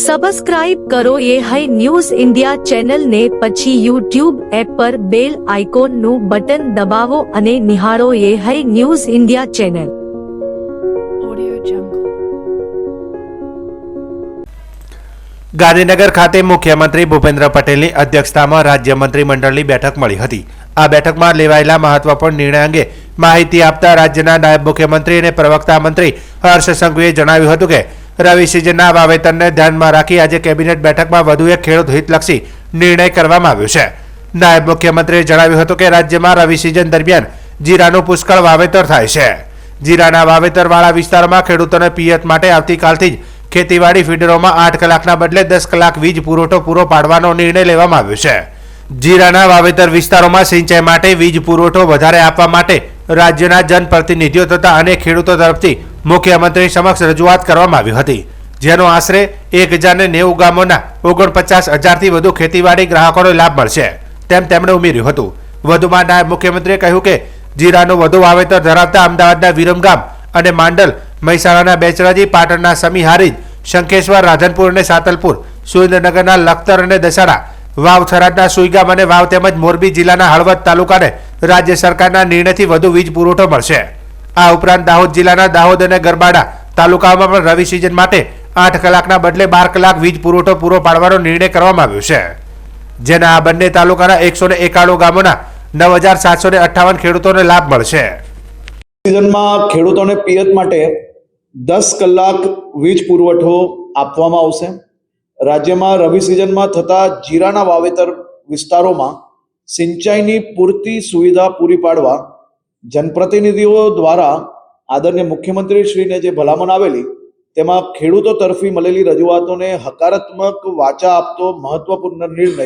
Subscribe કરો એ high news India ચેનલને, પછી યુટ્યુબ એપ પર બેલ આઇકોનનું બટન દબાવો અને નિહાળો એ high news India channel. Gandhinagar ખાતે મુખ્યમંત્રી ભૂપેન્દ્ર પટેલની અધ્યક્ષતામાં રાજ્ય મંત્રીમંડળની બેઠક મળી હતી. આ બેઠકમાં લેવાયેલા મહત્વપૂર્ણ નિર્ણય અંગે માહિતી આપતા રાજ્યના નાયબ મુખ્યમંત્રી અને પ્રવક્તા મંત્રી હર્ષ સંઘવીએ જણાવ્યું હતું કે રવિ સિઝનના વાવેતરને ધ્યાનમાં રાખી આજે કેબિનેટ બેઠકમાં વધુ એક ખેડૂત હિતલક્ષી નિર્ણય કરવામાં આવ્યો છે. નાયબ મુખ્યમંત્રીએ જણાવ્યું હતું કે રાજ્યમાં રવિ સિઝન દરમિયાન જીરાનું પુષ્કળ વાવેતર થાય છે. જીરાના વાવેતરવાળા વિસ્તારોમાં ખેડૂતોને પિયત માટે આવતીકાલથી જ ખેતીવાડી ફીડરોમાં 8 કલાકના બદલે 10 કલાક વીજ પુરવઠો પૂરો પાડવાનો નિર્ણય લેવામાં આવ્યો છે. જીરાના વાવેતર વિસ્તારોમાં સિંચાઈ માટે વીજ પુરવઠો વધારે આપવા માટે રાજ્યના જનપ્રતિનિધિઓ તથા અનેક ખેડૂતો તરફથી મુખ્યમંત્રી સમક્ષ રજૂઆત કરવામાં આવી હતી, જેનો આશરે 1090 ગામોના 49,000થી વધુ ખેતીવાડી ગ્રાહકોને લાભ મળશે તેમ તેમણે ઉમેર્યું હતું. વધુમાં નાયબ મુખ્યમંત્રીએ કહ્યું કે જીરાનું વધુ વાવેતર ધરાવતા અમદાવાદના વિરમગામ અને માંડલ, મહેસાણાના બેચરાજી, પાટણના સમી હારીજ, શંખેશ્વર, રાધનપુર અને સાતલપુર, સુરેન્દ્રનગરના લખતર અને દસાડા, વાવ થરાદના સુઈગામ અને વાવ તેમજ મોરબી જિલ્લાના હળવદ તાલુકાને રાજ્ય સરકારના નિર્ણયથી વધુ વીજ પુરવઠો મળશે. આ ઉપરાંત દાહોદ જિલ્લાના દાહોદ અને ગરબાડા તાલુકામાં પણ રવિ સિઝન માટે 8 કલાકના બદલે 12 કલાક વીજ પુરવઠો પૂરો પાડવાનો નિર્ણય કરવામાં આવ્યો છે, જેના આ બંને તાલુકાના 191 ગામોના 9,758 ખેડૂતોને લાભ મળશે. સિઝનમાં ખેડૂતોને પિયત માટે 10 કલાક વીજ પુરવઠો આપવામાં આવશે. રાજ્યમાં રવિ સિઝનમાં થતા જીરાના વાવેતર વિસ્તારોમાં સિંચાઈની પૂરતી સુવિધા પૂરી પાડવા જનપ્રતિનિધિઓ દ્વારા આદરણીય મુખ્યમંત્રીશ્રીને જે ભલામણ આવેલી તેમાં ખેડૂતો તરફી મળેલી રજૂઆતોને હકારાત્મક વાચા આપતો મહત્વપૂર્ણ નિર્ણય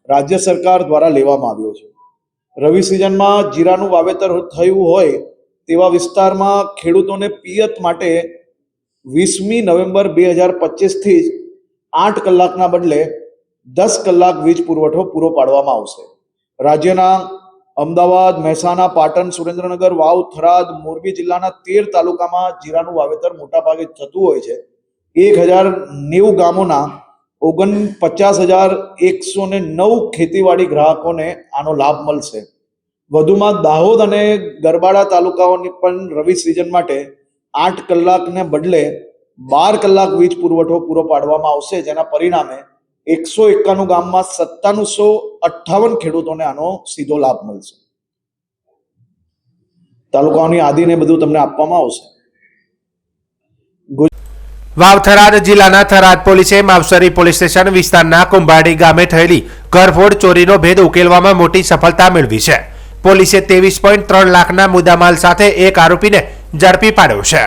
રાજ્ય સરકાર દ્વારા લેવામાં આવ્યો છે. રવિ સિઝનમાં જીરાનું વાવેતર થયું હોય તેવા વિસ્તારમાં ખેડૂતોને પિયત માટે 20મી નવેમ્બર 2025થી જ 8 કલાકના બદલે 10 કલાક વીજ પુરવઠો પૂરો પાડવામાં આવશે. રાજ્યના અમદાવાદ, મહેસાણા, પાટણ, સુરેન્દ્રનગર, વાવ, થરાદ, મોરબી જિલ્લાના 13 તાલુકામાં જીરાનું વાવેતર મોટાભાગે થતું હોય છે. 1090 ગામોના 49,109 ખેતીવાડી ગ્રાહકોને આનો લાભ મળશે. વધુમાં દાહોદ અને ગરબાડા તાલુકાઓની પણ રવિ સિઝન માટે 8 કલાકને બદલે 12 કલાક વીજ પુરવઠો પૂરો પાડવામાં આવશે, જેના પરિણામે 191 ગામમાં 9758 ખેડૂતોને આનો સીધો લાભ મળશે. તાલુકાઓની યાદીને બધું તમને આપવામાં આવશે. વાવ થરાદ જિલ્લાના થરાદ પોલીસે માવસરી પોલીસ સ્ટેશન વિસ્તારના કુંભાડી ગામે થયેલી ઘરફોડ ચોરીનો ભેદ ઉકેલવામાં મોટી સફળતા મેળવી છે. પોલીસે 23.3 લાખના મુદ્દામાલ સાથે એક આરોપીને ઝડપી પાડ્યો છે.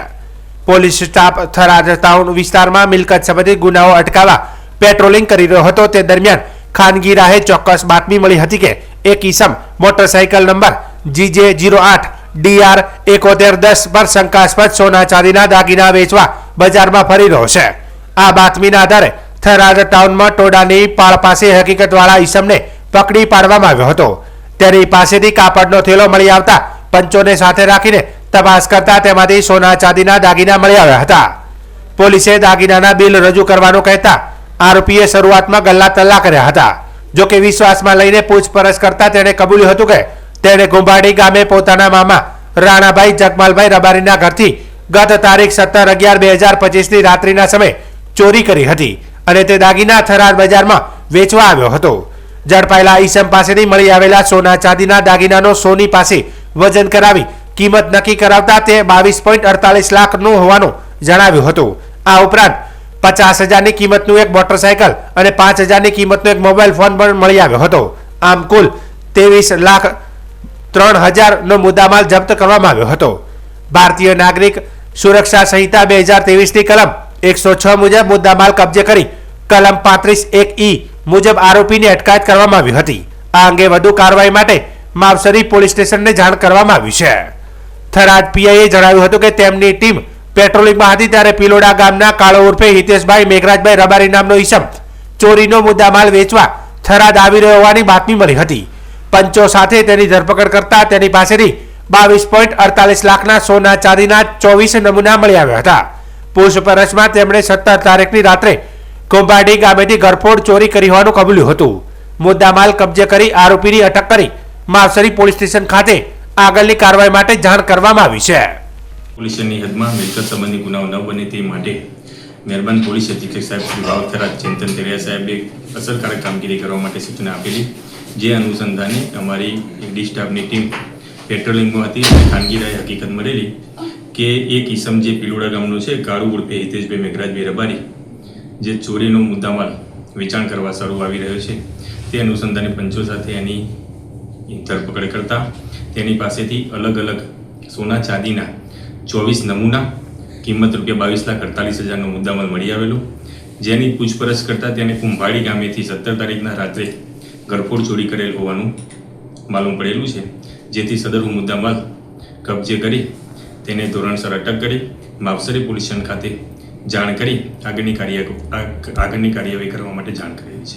પોલીસ સ્ટાફ થરાદ ટાઉન વિસ્તારમાં મિલકત સંબંધિત ગુનાઓ અટકાવવા પેટ્રોલિંગ કરી રહ્યો હતો. તે દરમિયાન ખાનગી રાહે ચોક્કસ બાતમી મળી હતી કે એક ઈસમ મોટરસાઇકલ નંબર GJ08DR 7110 પર શંકાસ્પદ સોના ચાંદીના દાગીના વેચવા બજારમાં ફરી રહ્યો છે. આ બાતમીના આધારે થરાદ ટાઉનમાં ટોડાની પાળ પાસે હકીકતવાળા ઈસમને પકડી પાડવામાં આવ્યો હતો. તેની પાસેથી કાપડનો થેલો મળી આવતા પંચોને સાથે રાખીને તપાસ કરતા તેમાંથી સોના ચાંદીના દાગીના મળી આવ્યા હતા. પોલીસે દાગીનાના બિલ રજૂ કરવાનું કહેતા આરોપીએ શરૂઆતમાં ગલ્લા તલ્લા કર્યા હતા. જોકે વિશ્વાસમાં લઈને પૂછપરછ કરતા તેણે કબૂલ્યું હતું કે તેણે કુંભાડી ગામે પોતાના મામા રાણાભાઈ જગમાલભાઈ રબારીના ઘરથી ગત તારીખ 17/11/2025ની રાત્રિના સમયે ચોરી કરી હતી અને તે દાગીના થરાદ બજારમાં વેચવા આવ્યો હતો. ઝડપાયેલા ઈસમ પાસેથી મળી આવેલા સોના ચાંદીના દાગીનાનો સોની પાસે વજન કરાવી કિંમત નક્કી કરાવતા તે 22.48 લાખનું હોવાનું જણાવ્યું હતું. આ ઉપરાંત 50,000ની કિંમતનું એક મોટરસાયકલ અને 5,000ની કિંમતનો એક મોબાઈલ ફોન પણ મળી આવ્યો હતો. આમ કુલ 23,03,000નો મુદ્દામાલ જપ્ત કરવામાં આવ્યો હતો. ભારતીય નાગરિક સુરક્ષા સંહિતા 2023ની કલમ 106 મુજબ મુદ્દામાલ કબજે કરી કલમ 35(1)E મુજબ આરોપીની અટકાયત કરવામાં આવી હતી. આ અંગે વધુ કાર્યવાહી માટે માવસરી પોલીસ સ્ટેશનને જાણ કરવામાં આવી છે. થરાદ પીઆઈએ જણાવ્યું હતું કે તેમની ટીમ પેટ્રોલિંગમાં હતી ત્યારે પિલોડા ગામના કાળો ઉર્ફે હિતેશભાઈ મેઘરાજભાઈ રબારી નામનો ઈસમ ચોરીનો મુદ્દામાલ વેચવા થરાદ આવી રહ્યો હોવાની બાતમી મળી હતી. પંચો સાથે તેની ધરપકડ કરતા તેની પાસેથી 22.48 લાખના સોના ચાંદીના 24 નમૂના મળી આવ્યા હતા. પૂછપરછમાં તેમણે 17 તારીખની રાત્રે કુંભાડી ગામેથી ઘરફોડ ચોરી કરી હોવાનું કબૂલ્યું હતું. મુદ્દામાલ કબજે કરી આરોપીની અટક કરી માવસરી પોલીસ સ્ટેશન ખાતે આગળની કાર્યવાહી માટે જાણ કરવામાં આવી છે. પોલીસની હદમાં મિલકત સંબંધી ગુનાઓ ન બને તે માટે મહેરબાન પોલીસ અધિક્ષક સાહેબ શ્રી વાવથરા ચિંતન તેરિયા સાહેબે અસરકારક કામગીરી કરવા માટે સૂચના આપેલી. જે અનુસંધાને અમારી ડી સ્ટાફની ટીમ પેટ્રોલિંગમાં હતી અને ખાનગી રાહે હકીકત મળેલી કે એક ઈસમ જે પીલોડા ગામનો છે, કાળુ ઉર્ફે હિતેશભાઈ મેઘરાજભાઈ રબારી, જે ચોરીનો મુદ્દામાલ વેચાણ કરવા સારું આવી રહ્યો છે, તે અનુસંધાને પંચો સાથે એની ધરપકડ કરતા તેની પાસેથી અલગ અલગ સોના ચાંદીના 24 નમૂના કિંમત ₹22,48,000નો મુદ્દામાલ મળી આવેલો. જેની પૂછપરછ કરતા તેને કુંભાડી ગામેથી 17 તારીખના રાત્રે ઘરફોડ ચોરી કરેલ હોવાનું માલુમ પડેલું છે. જેથી સદરનો મુદ્દામાલ કબજે કરી તેને ધોરણસર અટક કરી માવસરી પોલીસ સ્ટેશન ખાતે જાણ કરી આગળની કાર્યવાહી કરવા માટે જાણ કરેલી છે.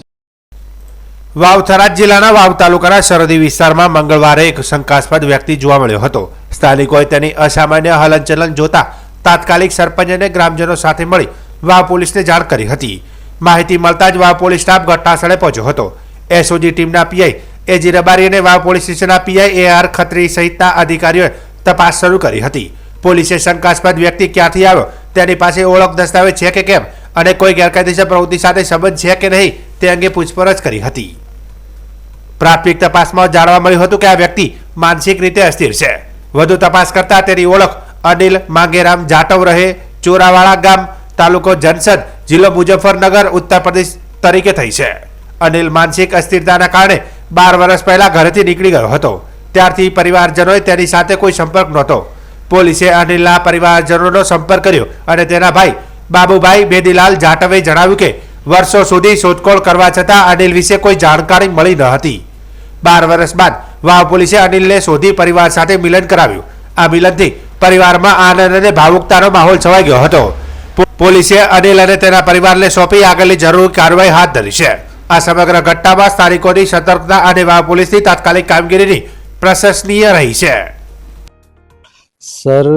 વાવ થરાદ જિલ્લાના વાવ તાલુકાના સરહદી વિસ્તારમાં મંગળવારે એક શંકાસ્પદ વ્યક્તિ જોવા મળ્યો હતો. સ્થાનિકોએ તેની અસામાન્ય હલનચલન જોતા તાત્કાલિક સરપંચ અને ગ્રામજનો સાથે મળી વાવ પોલીસને જાણ કરી હતી. માહિતી મળતા જ વાવ પોલીસ સ્ટાફ ઘટનાસ્થળે પહોંચ્યો હતો. એસઓજી ટીમના પીઆઈ એજી રબારી અને વાવ પોલીસ સ્ટેશનના પીઆઈ AR ખત્રી સહિતના અધિકારીઓએ તપાસ શરૂ કરી હતી. પોલીસે શંકાસ્પદ વ્યક્તિ ક્યાંથી આવ્યો, તેની પાસે ઓળખ દસ્તાવેજ છે કે કેમ અને કોઈ ગેરકાયદેસર પ્રવૃત્તિ સાથે સંબંધ છે કે નહીં તે અંગે પૂછપરછ કરી હતી. પ્રાથમિક તપાસમાં જાણવા મળ્યું હતું કે આ વ્યક્તિ માનસિક રીતે અસ્થિર છે. વધુ તપાસ કરતા તેની ઓળખ અનિલ માંગેરામ જાટવ રહે ચોરાવાળા ગામ, તાલુકો જનસદ, જિલ્લો મુઝફ્ફરનગર, ઉત્તર પ્રદેશ તરીકે થઈ છે. અનિલ માનસિક અસ્થિરતાના કારણે 12 વર્ષ પહેલા ઘરેથી નીકળી ગયો હતો. ત્યારથી પરિવારજનોએ તેની સાથે કોઈ સંપર્ક નહોતો. પોલીસે અનિલના પરિવારજનોનો સંપર્ક કર્યો અને તેના ભાઈ બાબુભાઈ બેદીલાલ જાટવે જણાવ્યું કે વર્ષો સુધી શોધખોળ કરવા છતાં અનિલ વિશે કોઈ જાણકારી મળી ન હતી. 12 વર્ષ બાદ વાવ પોલીસે અનિલને શોધી પરિવાર સાથે મિલન કરાવ્યું. આ મિલનથી પરિવારમાં આનંદ અને ભાવુકતાનો માહોલ છવાઈ ગયો હતો. પોલીસે અનિલ અને તેના પરિવારને સોંપી આગળની જરૂરી કાર્યવાહી હાથ ધરી છે. આ સમગ્ર ઘટનામાં સ્થાનિકોની સતર્કતા અને વાવ પોલીસની તાત્કાલિક કામગીરીની प्रशंसनीय रही है. सर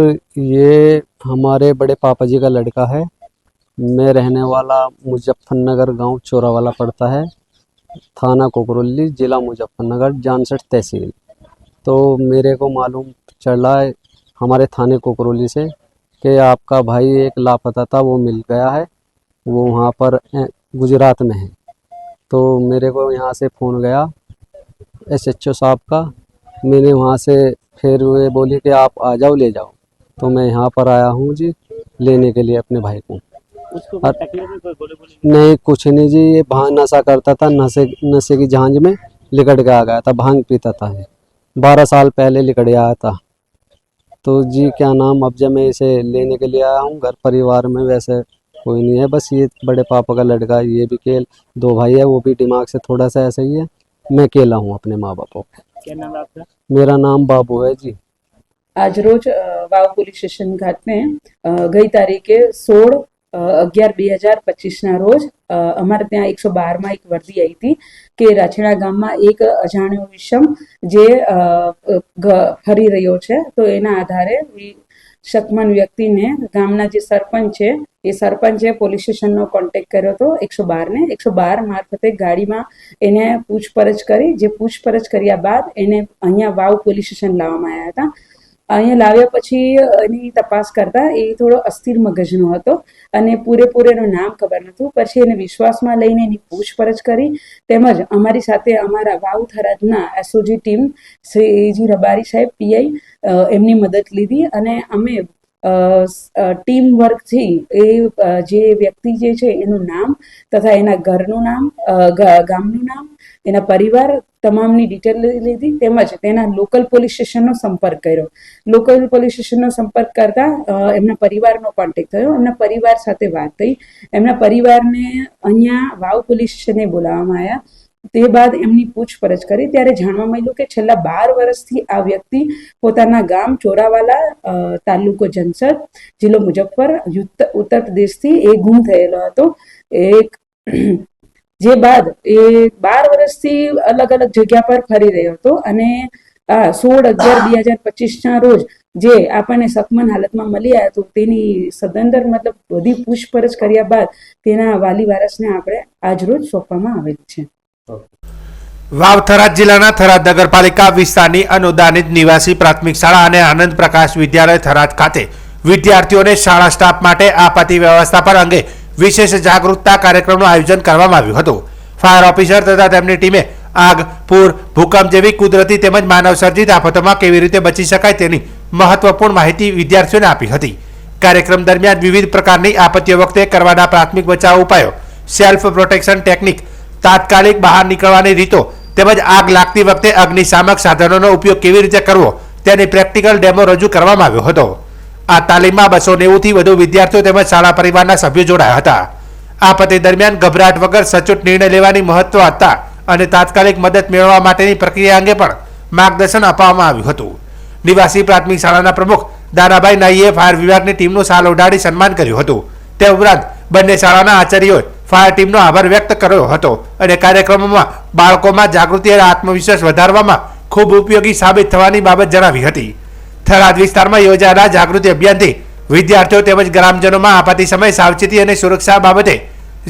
ये हमारे बड़े पापा जी का लड़का है. मैं रहने वाला मुजफ्फरनगर गांव चोरावाला पड़ता है, थाना कोकरोली, जिला मुजफ्फरनगर, जानसठ तहसील. तो मेरे को मालूम चला हमारे थाने कोकरोली से कि आपका भाई एक लापता था, वो मिल गया है, वो वहाँ पर गुजरात में है. तो मेरे को यहाँ से फ़ोन गया SHO साहब का. मैंने वहाँ से फिर वे बोली कि आप आ जाओ ले जाओ. तो मैं यहाँ पर आया हूँ जी लेने के लिए अपने भाई को. नहीं कुछ नहीं जी, ये भांग नशा करता था, नशे की झांझ में लिकट के आ गया था. भांग पीता था, 12 साल पहले लिकट आया था. तो जी क्या नाम, अब जब मैं इसे लेने के लिए आया हूँ, घर परिवार में वैसे कोई नहीं है, बस ये बड़े पापा का लड़का, ये भी केल 2 भाई है, वो भी दिमाग से थोड़ा सा ऐसा ही है. मैं अकेला हूँ अपने माँ बापों को. क्या नाम है आपका? मेरा नाम बाबू है जी. आज रोज वाव પોલીસ સ્ટેશન ખાતે ગઈ તારીખે 16/11/2025 ના રોજ અમારે ત્યાં 112માં એક વર્દી આવી હતી કે રાછેડા ગામમાં એક અજાણ્યો વિષમ જે ફરી રહ્યો છે. તો એના આધારે શકમન વ્યક્તિને ગામના જે સરપંચ છે એ સરપંચે પોલીસ સ્ટેશનનો કોન્ટેક્ટ કર્યો હતો 112ને. 112 મારફતે ગાડીમાં એને પૂછપરછ કરી. જે પૂછપરછ કર્યા બાદ એને અહીંયા વાવ પોલીસ સ્ટેશન લાવવામાં આવ્યા હતા. અહીંયા લાવ્યા પછી એની તપાસ કરતા એ થોડો અસ્થિર મગજનો હતો અને પૂરેપૂરેનું નામ ખબર નહોતું. પછી એને વિશ્વાસમાં લઈને એની પૂછપરછ કરી. તેમજ અમારી સાથે અમારા વાવ થરાદના SOG ટીમ શ્રી એજી રબારી સાહેબ PI એમની મદદ લીધી અને અમે ટીમ વર્કથી એ જે વ્યક્તિ જે છે એનું નામ તથા એના ઘરનું નામ, ગામનું નામ, એના પરિવાર તમામની ડિટેલ લીધી. તેમજ તેના લોકલ પોલીસ સ્ટેશનનો સંપર્ક કર્યો. લોકલ પોલીસ સ્ટેશનનો સંપર્ક કરતા એમના પરિવારનો કોન્ટેક્ટ થયો. એમના પરિવાર સાથે વાત થઈ. એમના પરિવારને અહીંયા વાવ પોલીસ સ્ટેશને બોલાવવામાં આવ્યા. તે બાદ એમની પૂછપરછ કરી ત્યારે જાણવા મળ્યું કે છેલ્લા 12 વર્ષથી આ વ્યક્તિ પોતાના ગામ ચોરાવાલા, તાલુકો જનસદ, જિલ્લો મુઝફ્ફર, ઉત્તર પ્રદેશથી એ ગુમ થયેલો હતો. જે બાદ એ 12 વર્ષથી અલગ અલગ જગ્યા પર ફરી રહ્યો હતો અને 16/11/2025 રોજ જે આપણને સકમન હાલતમાં મળી આવ્યા તો તેની સદંતર મતલબ બધી પૂછપરછ કર્યા બાદ તેના વાલી વારસને આપણે આજરોજ સોંપવામાં આવેલ છે. વાવ થરાદ જિલ્લાના થરાદ નગરપાલિકા વિસ્તારની અનુદાનિત નિવાસી પ્રાથમિક શાળા અને આનંદ પ્રકાશ વિદ્યાલય થરાદ ખાતે વિદ્યાર્થીઓને શાળા સ્ટાફ માટે આપત્તિ વ્યવસ્થાપન અંગે વિશેષ જાગૃતતા કાર્યક્રમનું આયોજન કરવામાં આવ્યું હતું. ફાયર ઓફિસર તથા તેમની ટીમે આગ, પૂર, ભૂકંપ જેવી કુદરતી તેમજ માનવ સર્જિત આફતોમાં કેવી રીતે બચી શકાય તેની મહત્વપૂર્ણ માહિતી વિદ્યાર્થીઓને આપી હતી. કાર્યક્રમ દરમિયાન વિવિધ પ્રકારની આપત્તિઓ વખતે કરવાના પ્રાથમિક બચાવ ઉપાયો, સેલ્ફ પ્રોટેક્શન ટેકનિક, તાત્કાલિક બહાર નીકળવાની રીતો તેમજ આગ લાગતી વખતે અગ્નિશામક સાધનોનો ઉપયોગ કેવી રીતે કરવો તેની પ્રેક્ટિકલ ડેમો રજૂ કરવામાં આવ્યો હતો. આ તાલીમમાં 290થી વધુ વિદ્યાર્થીઓ તેમજ શાળા પરિવારના સભ્યો જોડાયા હતા. આપત્તિ દરમિયાન ગભરાટ વગર સચોટ નિર્ણય લેવાની મહત્વતા અને તાત્કાલિક મદદ મેળવવા માટેની પ્રક્રિયા અંગે પણ માર્ગદર્શન આપવામાં આવ્યું હતું. નિવાસી પ્રાથમિક શાળાના પ્રમુખ દાનાભાઈ નાઈએ ફાયર વિભાગની ટીમનું શાલ ઓઢાડી સન્માન કર્યું હતું. તે ઉપરાંત બંને શાળાના આચાર્યોએ ફાયર ટીમનો આભાર વ્યક્ત કર્યો હતો અને કાર્યક્રમોમાં બાળકોમાં જાગૃતિ અને આત્મવિશ્વાસ વધારવામાં ખૂબ ઉપયોગી સાબિત થવાની બાબત જણાવી હતી. થરાદ વિસ્તારમાં યોજાયેલા જાગૃતિ અભિયાનથી વિદ્યાર્થીઓ તેમજ ગ્રામજનોમાં આપત્તિ સમયે સાવચેતી અને સુરક્ષા બાબતે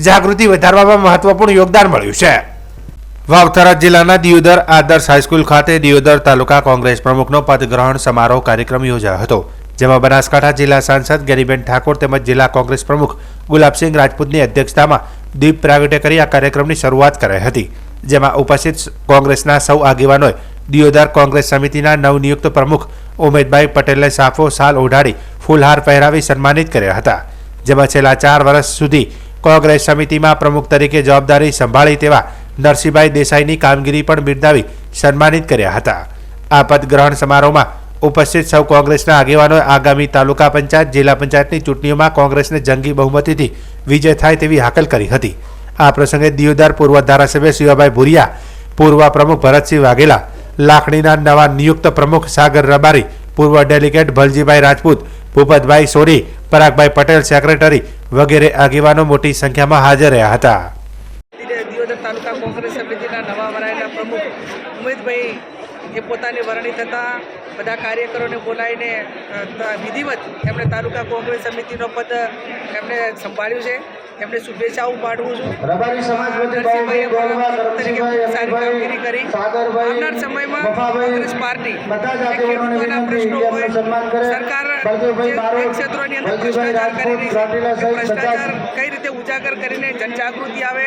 જાગૃતિ વધારવામાં મહત્વપૂર્ણ યોગદાન મળ્યું છે. વાવ થરાદ જિલ્લાના દિયોદર આદર્શ હાઈસ્કૂલ ખાતે દિયોદર તાલુકા કોંગ્રેસ પ્રમુખનો પદગ્રહણ સમારોહ કાર્યક્રમ યોજાયો હતો, જેમાં બનાસકાંઠા જિલ્લા સાંસદ ગેરીબેન ઠાકોર તેમજ જિલ્લા કોંગ્રેસ પ્રમુખ ગુલાબસિંહ રાજપૂતની અધ્યક્ષતામાં દીપ પ્રાગટ્ય કરી આ કાર્યક્રમની શરૂઆત કરાઈ હતી. જેમાં ઉપસ્થિત કોંગ્રેસના સૌ આગેવાનોએ દિયોદર કોંગ્રેસ સમિતિના નવનિયુક્ત પ્રમુખ ઉમેદભાઈ પટેલને સાફો શાલ ઓઢાડી ફૂલહાર પહેરાવી સન્માનિત કર્યા હતા. જેમાં છેલ્લા 4 વર્ષ સુધી કોંગ્રેસ સમિતિમાં પ્રમુખ તરીકે જવાબદારી સંભાળી તેવા નરસિંહભાઈ દેસાઈની કામગીરી પણ બિરદાવી સન્માનિત કર્યા હતા. આ પદગ્રહણ સમારોહમાં ઉપસ્થિત સૌ કોંગ્રેસના આગેવાનોએ આગામી તાલુકા પંચાયત, જિલ્લા પંચાયતની ચૂંટણીઓમાં કોંગ્રેસને જંગી બહુમતીથી વિજય થાય તેવી હાકલ કરી હતી. આ પ્રસંગે દિયોદર પૂર્વ ધારાસભ્ય શિવાભાઈ ભુરિયા, પૂર્વ પ્રમુખ ભરતસિંહ વાઘેલા, લાખણીના નવા નિયુક્ત પ્રમુખ સાગર રબારી, પૂર્વ delegate ભલજીભાઈ Rajput, Bhupatbhai sorry, પરાગભાઈ Patel secretary વગેરે આગેવાનો મોટી સંખ્યામાં હાજર રહ્યા હતા. દિયોદર તાલુકા કોંગ્રેસ સમિતિના નવા વરાયેલા પ્રમુખ ઉમેદભાઈ એ પોતાની વરણી થતાં બધા કાર્યકરોને બોલાવીને વિધિવત એમણે તાલુકા કોંગ્રેસ સમિતિનો પદ એમણે સંભાળ્યું છે. એમને શુભેચ્છાઓ પાઠવું છું. નરસિંહભાઈએ તરીકે ખૂબ સારી કામગીરી કરી. આવનાર સમયમાં કોંગ્રેસ પાર્ટી ખેડૂતોના પ્રશ્નો હોય, સરકાર જે ક્ષેત્રોની અંદર ભ્રષ્ટાચાર કરી રહી છે, ભ્રષ્ટાચાર કઈ રીતે ઉજાગર કરીને જનજાગૃતિ આવે,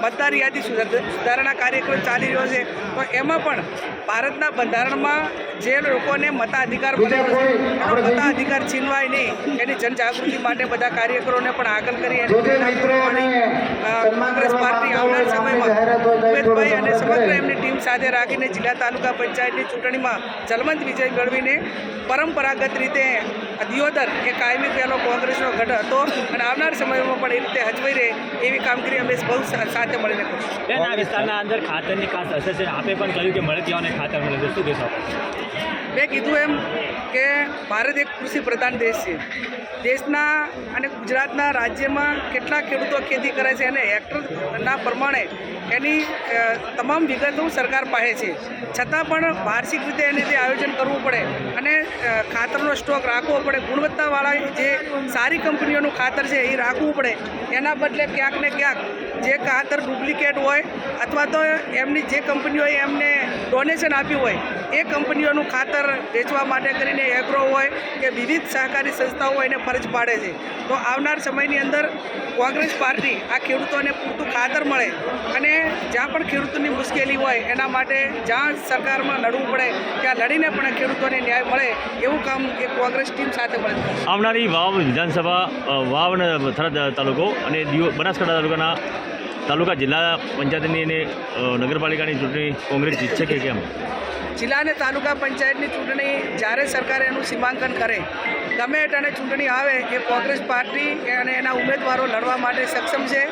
મતદાર યાદી સુધારણા કાર્યક્રમ ચાલી રહ્યો છે, તો એમાં પણ ભારતના બંધારણમાં જે લોકોને મતાધિકાર મળ્યો છે એનો મતાધિકાર છીનવાય નહીં એની જનજાગૃતિ માટે બધા કાર્યકરોને પણ આગળ કરી કોંગ્રેસ પાર્ટી આવનાર સમયમાં ઉમેદભાઈ અને સમગ્ર એમની ટીમ સાથે રાખીને જિલ્લા તાલુકા પંચાયતની ચૂંટણીમાં જલવંત વિજય મેળવીને પરંપરાગત રીતે દિયોદર એ કાયમી પહેલો કોંગ્રેસનો ગઢ હતો અને આવનાર સમયમાં પણ એ રીતે હજવાઈ રહે એવી કામગીરી અમે બહુ સાથે મળીને કરીશું. આ વિસ્તારના અંદર ખાતરની ખાસ અસર છે. આપે પણ કહ્યું કે મળતિયાઓને ખાતર મળે છે, શું કહેશો? મેં કીધું એમ કે ભારત એક કૃષિ પ્રધાન દેશ છે. દેશના અને ગુજરાતના રાજ્યમાં કેટલા ખેડૂતો ખેતી કરે છે અને હેક્ટરના પ્રમાણે એની તમામ વિગતો સરકાર પાસે છે. છતાં પણ વાર્ષિક રીતે એને જે આયોજન કરવું પડે અને ખાતરનો સ્ટોક રાખવો પડે, ગુણવત્તાવાળા જે સારી કંપનીઓનું ખાતર છે એ રાખવું પડે. એના બદલે ક્યાંક ને ક્યાંક જે ખાતર ડુપ્લિકેટ હોય અથવા તો એમની જે કંપનીઓએ એમને ડોનેશન આપ્યું હોય એ કંપનીઓનું ખાતર વેચવા માટે કરીને એગ્રો હોય કે વિવિધ સહકારી સંસ્થાઓ એને ફરજ પાડે છે. તો આવનાર સમયની અંદર કોંગ્રેસ પાર્ટી આ ખેડૂતોને પૂરતું ખાતર મળે અને જ્યાં પણ ખેડૂતોની મુશ્કેલી હોય એના માટે જ્યાં સરકારમાં લડવું પડે ત્યાં લડીને પણ ખેડૂતોને ન્યાય મળે એવું કામ એ કોંગ્રેસ ટીમ સાથે મળે. આવનારી વાવ વિધાનસભા, વાવ અને થરાદ તાલુકો અને બનાસકાંઠા તાલુકાના તાલુકા જિલ્લા પંચાયતની અને નગરપાલિકાની ચૂંટણી કોંગ્રેસ જીતશે કે કેમ? જિલ્લા અને તાલુકા પંચાયતની ચૂંટણી જ્યારે સરકાર એનું સીમાંકન કરે, ગમે અને ચૂંટણી આવે એ કોંગ્રેસ પાર્ટી અને એના ઉમેદવારો લડવા માટે સક્ષમ છે.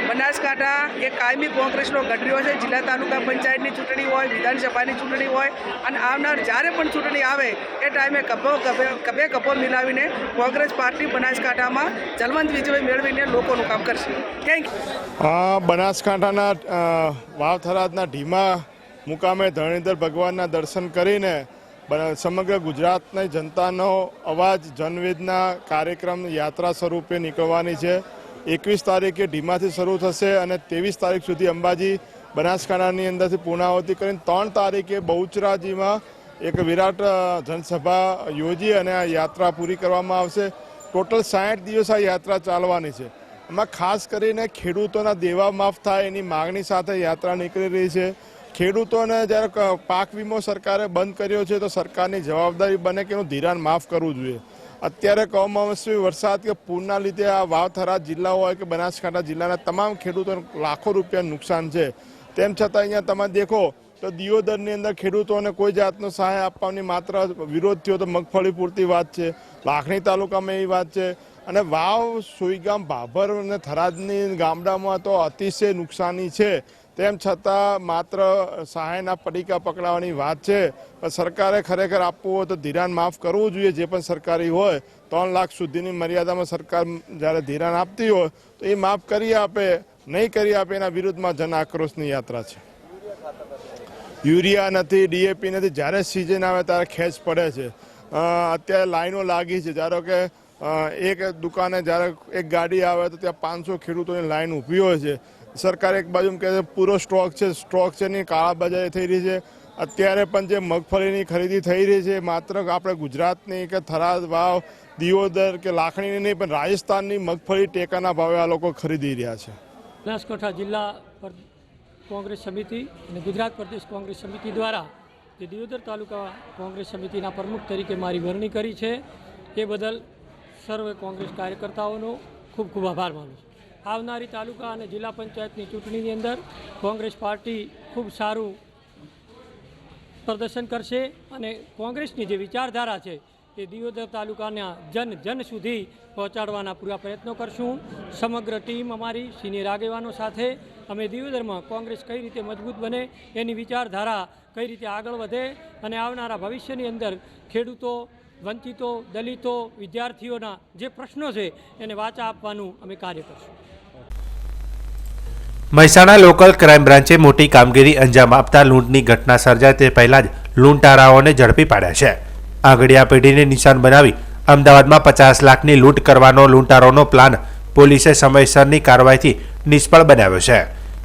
બનાસકાંઠા એ કાયમી કોંગ્રેસનો ગઢ છે. જિલ્લા તાલુકા પંચાયતની ચૂંટણી હોય, વિધાનસભાની ચૂંટણી હોય અને આવનાર જ્યારે પણ ચૂંટણી આવે એ ટાઈમે કભે કભો મિલાવીને કોંગ્રેસ પાર્ટી બનાસકાંઠામાં જલવંત વિજય મેળવીને લોકોનું કામ કરશે. Thank you. બનાસકાંઠાના વાવ થરાદના ઢીમા મુકામે ધરણીધર ભગવાનના દર્શન કરીને સમગ્ર ગુજરાતની જનતાનો અવાજ જનવેદના કાર્યક્રમ યાત્રા સ્વરૂપે નીકળવાની છે. 21 તારીખે ઢીમાથી શરૂ થશે અને 23 તારીખ સુધી અંબાજી બનાસકાંઠાની અંદરથી પૂર્ણાહુતિ કરીને 3 તારીખે બહુચરાજીમાં એક વિરાટ જનસભા યોજી અને આ યાત્રા પૂરી કરવામાં આવશે. ટોટલ 60 દિવસ આ યાત્રા ચાલવાની છે. એમાં ખાસ કરીને ખેડૂતોના દેવા માફ થાય એની માગણી સાથે યાત્રા નીકળી રહી છે. ખેડૂતોને જ્યારે પાક વીમો સરકારે બંધ કર્યો છે તો સરકારની જવાબદારી બને કે એનું ધિરાણ માફ કરવું જોઈએ. અત્યારે કમોસમી વરસાદ કે પૂરના લીધે આ વાવ-થરાદ જિલ્લા હોય કે બનાસકાંઠા જિલ્લાના તમામ ખેડૂતોને લાખો રૂપિયા નુકસાન છે. તેમ છતાં અહીંયા તમે દેખો તો દિયોદરની અંદર ખેડૂતોને કોઈ જાતનો સહાય આપવાની માત્ર વિરોધ થયો તો મગફળી પૂરતી વાત છે. લાખણી તાલુકામાં એવી વાત છે. અને વાવ, સુઈગામ, ભાભર અને થરાદની ગામડામાં તો અતિશય નુકસાની છે. તેમ છતાં માત્ર સહાયના પડીકા પકડાવવાની વાત છે. પણ સરકારે ખરેખર આપવું હોય તો ધિરાણ માફ કરવું જોઈએ. જે પણ સરકારી હોય 3 લાખ સુધીની મર્યાદામાં સરકાર જ્યારે ધિરાણ આપતી હોય તો એ માફ કરી આપે. નહીં કરી આપે એના વિરુદ્ધમાં જન આક્રોશની યાત્રા છે. યુરિયા નથી, ડીએપી નથી. જ્યારે સિઝન આવે ત્યારે ખેંચ પડે છે. અત્યારે લાઈનો લાગી છે. ધારો કે એક દુકાને જ્યારે એક ગાડી આવે તો ત્યાં 500 ખેડૂતોની લાઈન ઊભી હોય છે. સરકાર એક બાજુ કહે છે પૂરો સ્ટોક છે ની કાળાબજારી થઈ રહી છે. અત્યારે પણ જે મગફળીની ખરીદી થઈ રહી છે માત્ર આપણે ગુજરાતની કે થરાદ, વાવ, દિયોદર કે લાખણીની નહીં પણ રાજસ્થાનની મગફળી ટેકાના ભાવે આ લોકો ખરીદી રહ્યા છે. બનાસકાંઠા જિલ્લા કોંગ્રેસ સમિતિ અને ગુજરાત પ્રદેશ કોંગ્રેસ સમિતિ દ્વારા જે દિયોદર તાલુકા કોંગ્રેસ સમિતિના પ્રમુખ તરીકે મારી વરણી કરી છે એ બદલ સર્વે કોંગ્રેસ કાર્યકર્તાઓનો ખૂબ ખૂબ આભાર માનું છું. આવનારી તાલુકા અને જિલ્લા પંચાયતની ચૂંટણીની અંદર કોંગ્રેસ પાર્ટી ખૂબ સારું પ્રદર્શન કરશે અને કોંગ્રેસની જે વિચારધારા છે એ દિયોદર તાલુકાના જન સુધી પહોંચાડવાના પૂરા પ્રયત્નો કરશું. સમગ્ર ટીમ અમારી સિનિયર આગેવાનો સાથે અમે દિયોદરમાં કોંગ્રેસ કઈ રીતે મજબૂત બને, એની વિચારધારા કઈ રીતે આગળ વધે અને આવનારા ભવિષ્યની અંદર ખેડૂતો, વંચિતો, દલિતો, વિદ્યાર્થીઓના જે પ્રશ્નો છે એને વાચા આપવાનું અમે કાર્ય કરશું. મહેસાણા લોકલ ક્રાઇમ બ્રાન્ચે મોટી કામગીરી અંજામ આપતા લૂંટની ઘટના સર્જાય તે પહેલા જ લૂંટારાઓને ઝડપી પાડ્યા છે. આંગડિયા પેઢીને નિશાન બનાવી અમદાવાદમાં 50 લાખની લૂંટ કરવાનો લૂંટારોનો પ્લાન પોલીસે સમયસરની કાર્યવાહીથી નિષ્ફળ બનાવ્યો છે.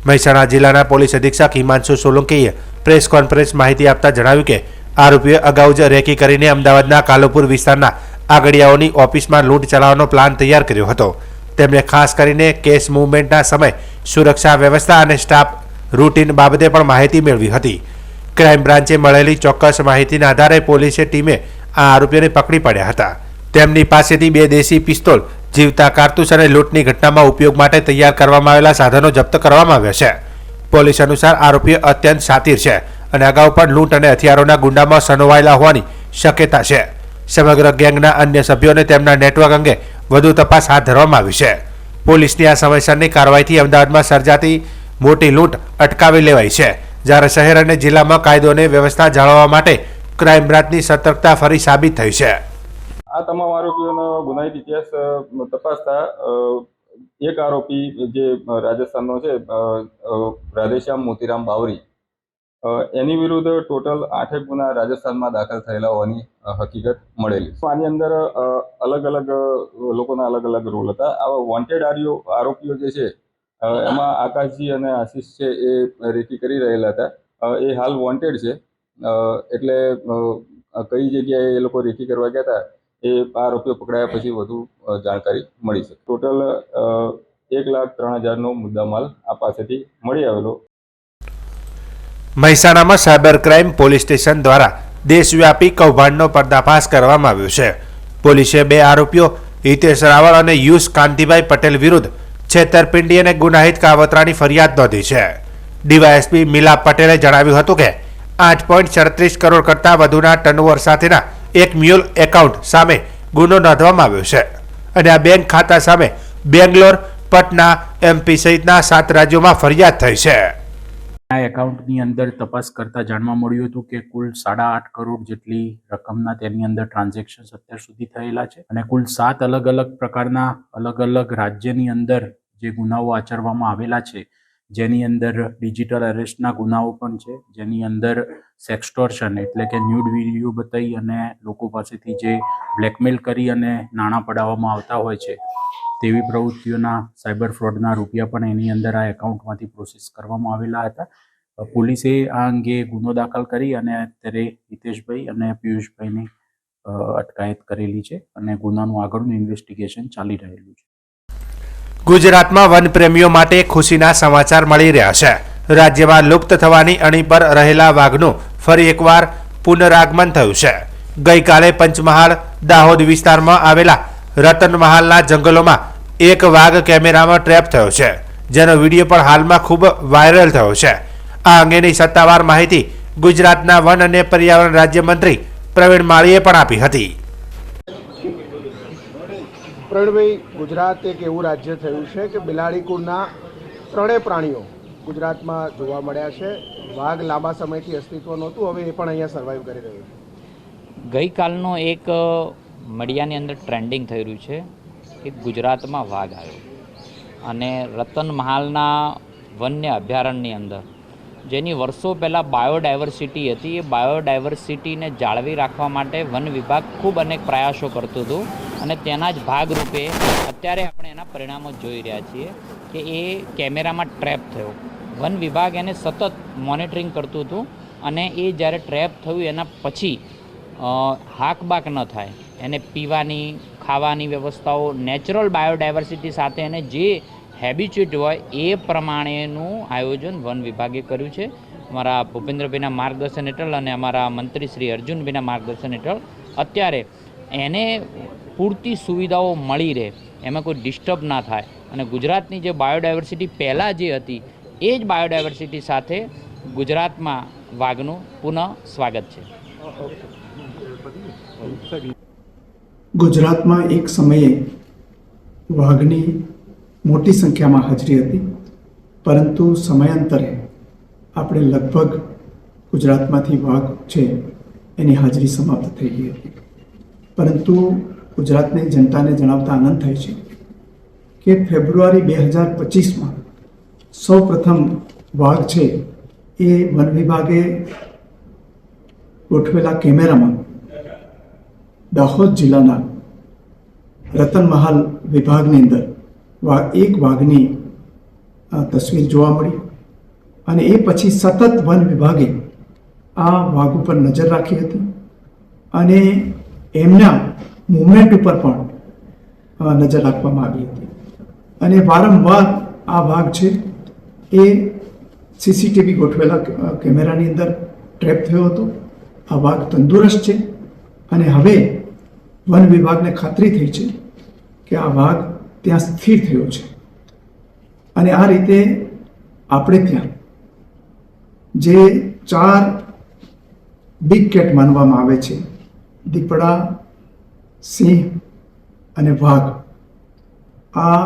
મહેસાણા જિલ્લાના પોલીસ અધિક્ષક હિમાંશુ સોલંકીએ પ્રેસ કોન્ફરન્સ માહિતી આપતા જણાવ્યું કે આરોપીએ અગાઉ જ રેકી કરીને અમદાવાદના કાલુપુર વિસ્તારના આગડિયાઓની ઓફિસમાં લૂંટ ચલાવવાનો પ્લાન તૈયાર કર્યો હતો. તેમણે ખાસ કરીને કેસ મૂવમેન્ટના સમય સુરક્ષા વ્યવસ્થા અને સ્ટાફ રૂટીન બાબતે પણ માહિતી મેળવી હતી. ક્રાઇમ બ્રાન્ચે મળેલી ચોક્કસ માહિતીના આધારે પોલીસે ટીમે આ આરોપીઓને પકડી પાડ્યા હતા. તેમની પાસેથી 2 દેશી પિસ્તોલ, જીવતા કારતૂસ અને લૂંટની ઘટનામાં ઉપયોગ માટે તૈયાર કરવામાં આવેલા સાધનો જપ્ત કરવામાં આવ્યા છે. પોલીસ અનુસાર આરોપીઓ અત્યંત શાતિર છે અને અગાઉ પણ લૂંટ અને હથિયારોના ગુંડામાં સંડોવાયેલા હોવાની શક્યતા છે. સમગ્ર ગેંગના અન્ય સભ્યોને તેમના નેટવર્ક અંગે વધુ તપાસ હાથ ધરવામાં આવી છે. પોલીસની આ સમયસરની કાર્યવાહીથી અમદાવાદમાં સર્જાતી મોટી લૂંટ અટકાવી લેવાઈ છે, જ્યારે શહેર અને જિલ્લામાં કાયદો અને વ્યવસ્થા જાળવવા માટે ક્રાઇમ બ્રાન્ચની સતર્કતા ફરી સાબિત થઈ છે. આ તમામ આરોપીઓનો ગુનાહિત ઇતિહાસ તપાસતા એક આરોપી જે રાજસ્થાનનો છે રાધેશ્યામ મોતીરામ બાવરી, એની વિરુદ્ધ ટોટલ 8 ગુના રાજસ્થાનમાં દાખલ થયેલા હોવાની હકીકત મળેલી. આની અંદર અલગ અલગ લોકોના અલગ અલગ રોલ હતા. આવા વોન્ટેડ આરોપીઓ જે છે એમાં આકાશજી અને આશીષ છે એ રેકી કરી રહેલા હતા. એ હાલ વોન્ટેડ છે. એટલે કઈ જગ્યાએ એ લોકો રેકી કરવા ગયા હતા એ આરોપીઓ પકડાયા પછી વધુ જાણકારી મળી છે. ટોટલ 1,03,000નો મુદ્દામાલ આ પાસેથી મળી આવેલો. મહેસાણામાં સાયબર ક્રાઇમ પોલીસ સ્ટેશન દ્વારા દેશવ્યાપી કૌભાંડનો પર્દાફાશ કરવામાં આવ્યો છે. પોલીસે 2 આરોપીઓ હિતેશ રાવળ અને યુસ કાંતિભાઈ પટેલ વિરુદ્ધ છેતરપિંડી અને ગુનાહિત કાવતરાની ફરિયાદ નોંધી છે. ડીવાયએસપી મિલાપ પટેલે જણાવ્યું હતું કે 8.37 કરોડ કરતાં વધુના ટર્નઓવર સાથેના એક મ્યુલ એકાઉન્ટ સામે ગુનો નોંધવામાં આવ્યો છે અને આ બેંક ખાતા સામે બેંગ્લોર, પટના, MP સહિતના 7 રાજ્યોમાં ફરિયાદ થઈ છે. આ એકાઉન્ટની અંદર તપાસ કરતા જાણવા મળ્યું હતું કે કુલ 8.5 કરોડ જેટલી રકમના તેની અંદર ટ્રાન્ઝેક્શન અત્યાર સુધી થયેલા છે અને કુલ 7 અલગ અલગ પ્રકારના અલગ અલગ રાજ્યની અંદર જે ગુનાઓ આચરવામાં આવેલા છે જેની અંદર ડિજિટલ અરેસ્ટના ગુનાઓ પણ છે, જેની અંદર સેક્સટોર્શન એટલે કે ન્યૂડ વિડીયો બતાવી અને લોકો પાસેથી જે બ્લેકમેલ કરી અને નાણાં પડાવવામાં આવતા હોય છે તેવી પ્રવૃત્તિઓના સાયબર ફ્રોડના રૂપિયા પણ એની અંદર આ એકાઉન્ટમાંથી પ્રોસેસ કરવામાં આવેલા હતા. પોલીસે આ અંગે ગુનો દાખલ કરી અને અત્યારે હિતેશભાઈ અને પિયુષભાઈની અટકાયત કરેલી છે અને ગુનાનું આગળનું ઇન્વેસ્ટિગેશન ચાલી રહેલું છે. ગુજરાતમાં વનપ્રેમીઓ માટે ખુશીના સમાચાર મળી રહ્યા છે. રાજ્યમાં લુપ્ત થવાની અણી પર રહેલા વાઘનું ફરી એકવાર પુનરાગમન થયું છે. ગઈકાલે પંચમહાલ દાહોદ વિસ્તારમાં આવેલા રતનમહાલના જંગલોમાં એક વાઘ કેમેરામાં ટ્રેપ થયો છે, જેનો વિડીયો પણ હાલમાં ખૂબ વાયરલ થયો છે. આ અંગેની સત્તાવાર માહિતી ગુજરાતના વન અને પર્યાવરણ રાજ્યમંત્રી પ્રવીણ માળીએ પણ આપી હતી. પ્રવીણભાઈ, ગુજરાત એક એવું રાજ્ય થયું છે કે બિલાડી કુળના ત્રણેય પ્રાણીઓ ગુજરાતમાં જોવા મળ્યા છે. વાઘ લાંબા સમયથી અસ્તિત્વ નહોતું, હવે એ પણ અહીંયા સર્વાઈવ કરી રહ્યું છે. ગઈકાલનો એક મીડિયાની અંદર ટ્રેન્ડિંગ થઈ રહ્યું છે કે ગુજરાતમાં વાઘ આવ્યો અને રતનમહાલના વન્ય અભયારણ્યની અંદર જેની વર્ષો પહેલાં બાયોડાયવર્સિટી હતી, એ બાયોડાયવર્સિટીને જાળવી રાખવા માટે વન વિભાગ ખૂબ અનેક પ્રયાસો કરતું હતું અને તેના જ ભાગરૂપે અત્યારે આપણે એના પરિણામો જોઈ રહ્યા છીએ કે એ કેમેરામાં ટ્રેપ થયો. વન વિભાગ એને સતત મોનિટરિંગ કરતું હતું અને એ જ્યારે ટ્રેપ થયું એના પછી હાકબાક ન થાય, એને પીવાની ખાવાની વ્યવસ્થાઓ નેચરલ બાયોડાયવર્સિટી સાથે એને જે હેબિચ્યુટ હોય એ પ્રમાણેનું આયોજન વન વિભાગે કર્યું છે. અમારા ભૂપેન્દ્રભાઈના માર્ગદર્શન હેઠળ અને અમારા મંત્રી શ્રી અર્જુનભાઈના માર્ગદર્શન હેઠળ અત્યારે એને પૂરતી સુવિધાઓ મળી રહે, એમાં કોઈ ડિસ્ટર્બ ના થાય અને ગુજરાતની જે બાયોડાયવર્સિટી પહેલાં જે હતી એ જ બાયોડાયવર્સિટી સાથે ગુજરાતમાં વાઘનું પુનઃ સ્વાગત છે. ગુજરાતમાં એક સમયે વાઘની મોટી સંખ્યામાં હાજરી હતી, પરંતુ સમયાંતરે આપણે લગભગ ગુજરાતમાંથી વાઘ છે એની હાજરી સમાપ્ત થઈ ગઈ હતી. પરંતુ ગુજરાતની જનતાને જણાવતા આનંદ થાય છે કે ફેબ્રુઆરી 2025માં સૌ પ્રથમ વાઘ છે એ વન વિભાગે ગોઠવેલા કેમેરામાં દાહોદ જિલ્લાના રતનમહાલ વિભાગની અંદર એક વાઘની તસવીર જોવા મળી અને એ પછી સતત વન વિભાગે આ વાઘ ઉપર નજર રાખી હતી અને એમના મૂવમેન્ટ ઉપર પણ નજર રાખવામાં આવી હતી અને વારંવાર આ વાઘ છે એ સીસીટીવી ગોઠવેલા કેમેરાની અંદર ટ્રેપ થયો હતો. આ વાઘ તંદુરસ્ત છે અને હવે વન વિભાગને ખાતરી થઈ છે કે આ વાઘ ત્યાં સ્થિર થયો છે અને આ રીતે આપણે ત્યાં જે 4 બિગ કેટ માનવામાં આવે છે, દીપડા, સિંહ અને વાઘ, આ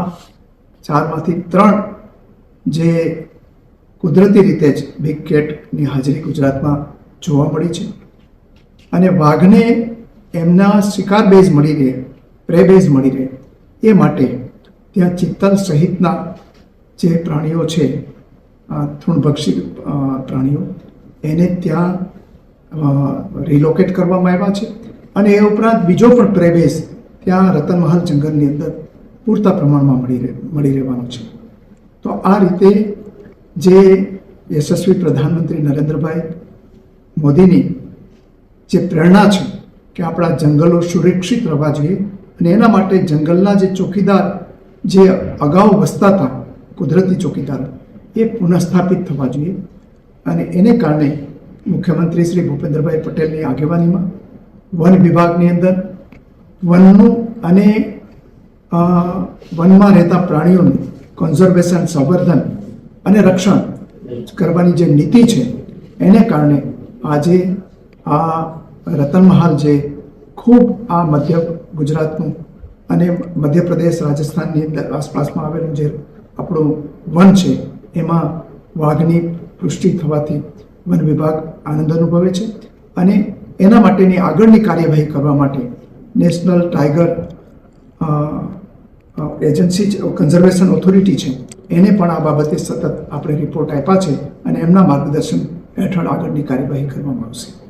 4માંથી 3 જે કુદરતી રીતે જ બિગ કેટની હાજરી ગુજરાતમાં જોવા મળી છે અને વાઘને એમના શિકાર બેઝ મળી રહે, પ્રે બેઝ મળી રહે એ માટે ત્યાં ચિત્તલ સહિતના જે પ્રાણીઓ છે, તૃણભક્ષી પ્રાણીઓ, એને ત્યાં રિલોકેટ કરવામાં આવ્યા છે અને એ ઉપરાંત બીજો પણ પ્રે બેઝ ત્યાં રતનમહાલ જંગલની અંદર પૂરતા પ્રમાણમાં મળી રહેવાનો છે. તો આ રીતે જે યશસ્વી પ્રધાનમંત્રી નરેન્દ્રભાઈ મોદીની જે પ્રેરણા છે કે આપણા જંગલો સુરક્ષિત રહેવા જોઈએ અને એના માટે જંગલના જે ચોકીદાર જે અગાઉ વસતા હતા, કુદરતી ચોકીદારો, એ પુનઃસ્થાપિત થવા જોઈએ અને એને કારણે મુખ્યમંત્રી શ્રી ભૂપેન્દ્રભાઈ પટેલની આગેવાનીમાં વન વિભાગની અંદર વનનું અને વનમાં રહેતા પ્રાણીઓનું કન્ઝર્વેશન, સંવર્ધન અને રક્ષણ કરવાની જે નીતિ છે એને કારણે આજે આ રતનમહાલ જે ખૂબ આ મધ્ય ગુજરાતનું અને મધ્યપ્રદેશ, રાજસ્થાનની અંદર આસપાસમાં આવેલું જે આપણું વન છે એમાં વાઘની પુષ્ટિ થવાથી વન વિભાગ આનંદ અનુભવે છે અને એના માટેની આગળની કાર્યવાહી કરવા માટે national tiger agency conservation authority છે એને પણ આ બાબતે સતત આપણે રિપોર્ટ આપ્યા છે અને એમના માર્ગદર્શન હેઠળ આગળની કાર્યવાહી કરવામાં આવશે.